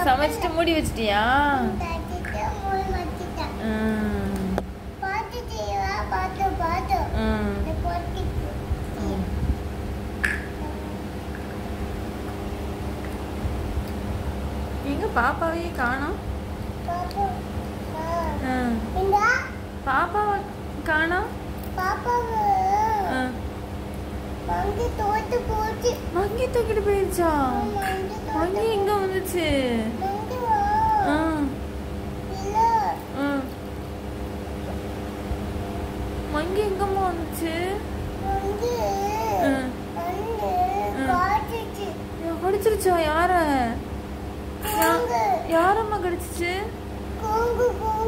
சமைச்சிட்டு மூடி வச்சிட்டியா? எங்க பாப்பாவையே காணோம். பாப்பாவை காணோம். மங்கி தூக்கிட்டு போயிருச்சா? மங்கி எங்க வந்துச்சு? மங்கி எங்கம்மா வந்துச்சு? கடிச்சிருச்சா? யார? யாரம்மா கடிச்சிச்சு?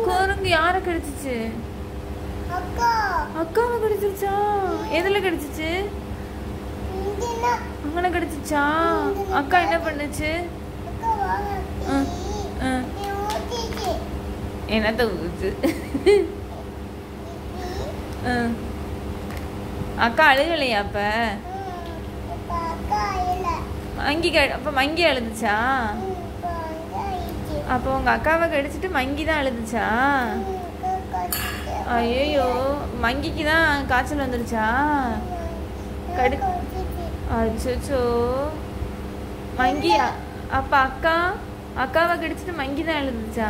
குரங்கு யார கடிச்சிச்சு? அக்காவை கடிச்சிருச்சா? எதுல கடிச்சிச்சு? அங்கன கடிச்சிச்சா? அக்கா என்ன பண்ணுச்சு? என்னத்த ஊச்சு? அக்கா அழுகலையா? அப்ப அப்ப மங்கி அழுதுச்சா? அப்ப உங்க அக்காவை கடிச்சிட்டு மங்கி தான் அழுதுச்சா? ஐயோ, மங்கிக்கு தான் காய்ச்சல் வந்துருச்சா? அச்சோ, மங்கி. அப்ப அக்காவை கடிச்சிட்டு மங்கி தான் அழுதுச்சா?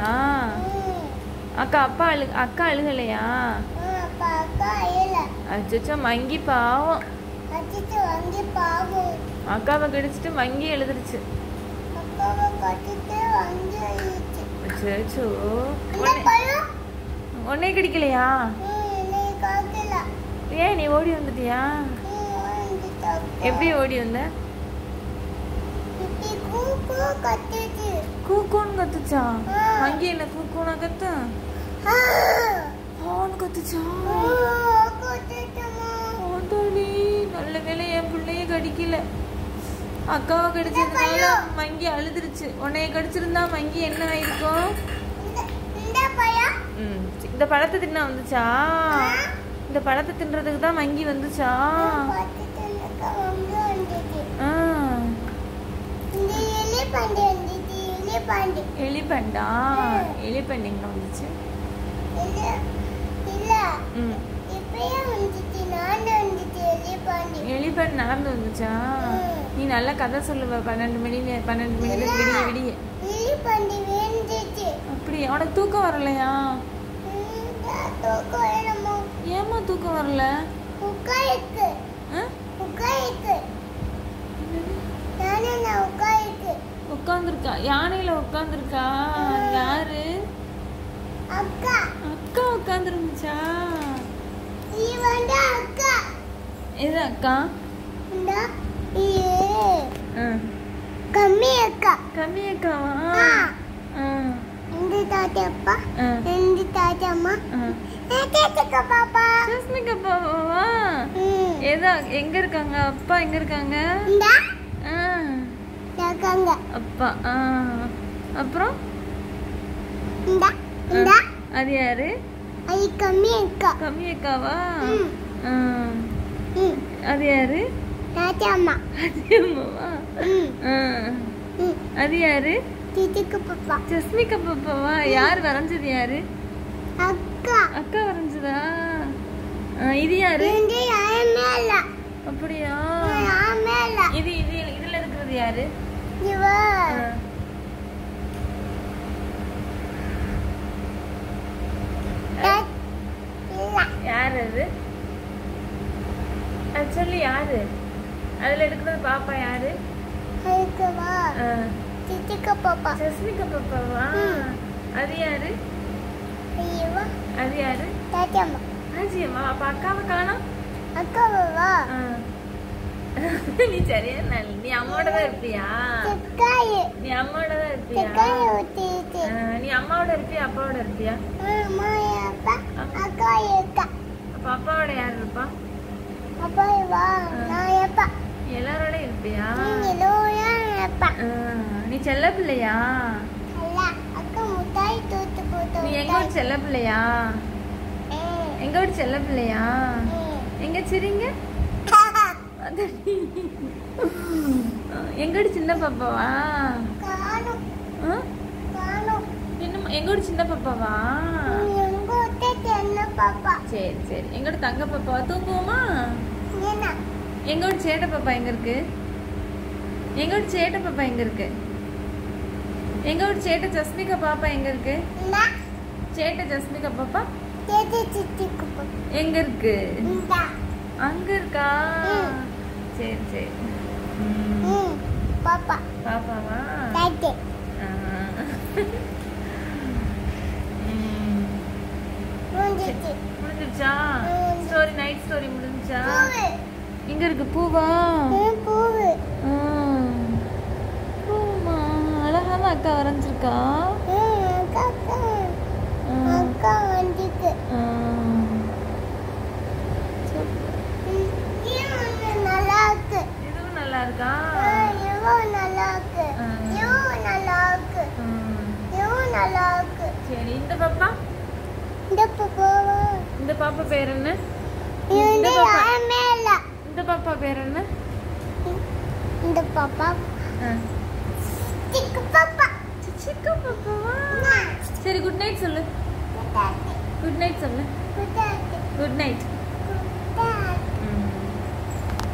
அக்கா அழுகலையா? அச்சோ, மங்கி பாவம். அக்காவை கடிச்சிட்டு மங்கி எழுதுருச்சு. அச்சோ, உன்னை கடிக்கலையா? ஏன் நீ ஓடி வந்துட்டியா? எப்படி ஓடி வந்த? கூக்கூன்னு கத்துச்சா? மங்கி என்ன கூக்கூனா கத்து? கத்துச்சா? நல்ல வேலை என் பிள்ளைய கடிக்கல. அக்காவை கடிச்சதுனால மங்கி அழுதுருச்சு. உன்னைய கடிச்சிருந்தா மங்கி என்ன ஆயிருக்கும்? இந்த பழத்தை தின்ன வந்துச்சா? இந்த பழத்தை தின்றதுக்கு தான் மங்கி வந்துச்சா? எலிபண்டா? எலிபண்டு எங்க வந்துச்சு? எலிபண்ட் நடந்து வந்துச்சா? நீ நல்ல கதை சொல்லுவ. 12 மணில விடிய. அப்படி உனக்கு தூக்கம் வரலையா? ஏமா தூக்கம் வரல? உட்காந்துருக்கா? யானையில உட்காந்துருக்கா? யாரு? அக்கா உட்காந்துருந்துச்சா? எது அக்கா? கம்மி அக்காவா? எங்க இருக்காங்க? அப்பா எங்க இருக்காங்க? அப்பா. அப்புறம் அது யாரு? கம்மி அக்காவா? அது யாரு? அம்மாவா? அது யாரு? ஜஸ்மிகா பாப்பாவா? யார் வரைஞ்சது? யாரு? அக்கா வரைஞ்சதா? இது யாரு? அப்படியா? இதுல இருக்கிறது யாரு? யாரு அது? சொல்லு, யாரு அதுல இருக்கிறது? பாப்பா யாரு? ஜஸ்மிகா பாப்பாவா? அது யாரு? அது யாரு? ஆஜியம்மா. அப்ப அக்காவை காணோம். நீ சரியா நல்ல. நீ அம்மாவோட தான் இருப்பியா? நீ அம்மாவோட தான் இருப்பியா? நீ அம்மாவோட இருப்பியா அப்பாவோட இருப்பியா? அப்ப அப்பாவோட யாரு இருப்பா? எல்லாரோட இருப்பியா? நீ செல்ல பிள்ளையா? நீ எங்க ஒரு செல்ல பிள்ளையா? எங்க ஒரு செல்ல பிள்ளையா? எங்க சிரிங்க. எங்கடி சின்ன பாப்பாவா? என்ன எங்கோட சின்ன பாப்பாவா? சரி சரி. எங்கோட தங்க பாப்பாவா? தூங்குவோமா? எங்கோட சேட்ட பாப்பா எங்க இருக்கு? எங்கோட சேட்ட பாப்பா எங்க இருக்கு? எங்கோட சேட்ட ஜஸ்மிகா பாப்பா எங்க இருக்கு? சேட்ட ஜஸ்மிகா பாப்பா எங்க இருக்கு? அங்க இருக்கா? சரி சரி. பாப்பா பாப்பாவா? முடிஞ்சிருச்சா? ஸ்டோரி நைட் ஸ்டோரி முடிஞ்சிச்சா? எங்க இருக்கு பூவா? பூமா அழகான அக்கா வரைஞ்சிருக்கா. அக்கா வந்துட்டு நல்லா இருக்கு. இதுவும் நல்லா இருக்கா? இதுவும் நல்லா இருக்கு. இதுவும் நல்லா இருக்கு. இதுவும் நல்லா இருக்கு. சரி. இந்த பாப்பா? இந்த பாப்பா பேர் என்ன? இந்த பாப்பா பேர் என்ன? இந்த பாப்பா சிக்கு பாப்பா. சிக்கு பாப்பாவா? சரி குட் நைட் சொல்லு. குட் நைட் சொல்லு. Good night.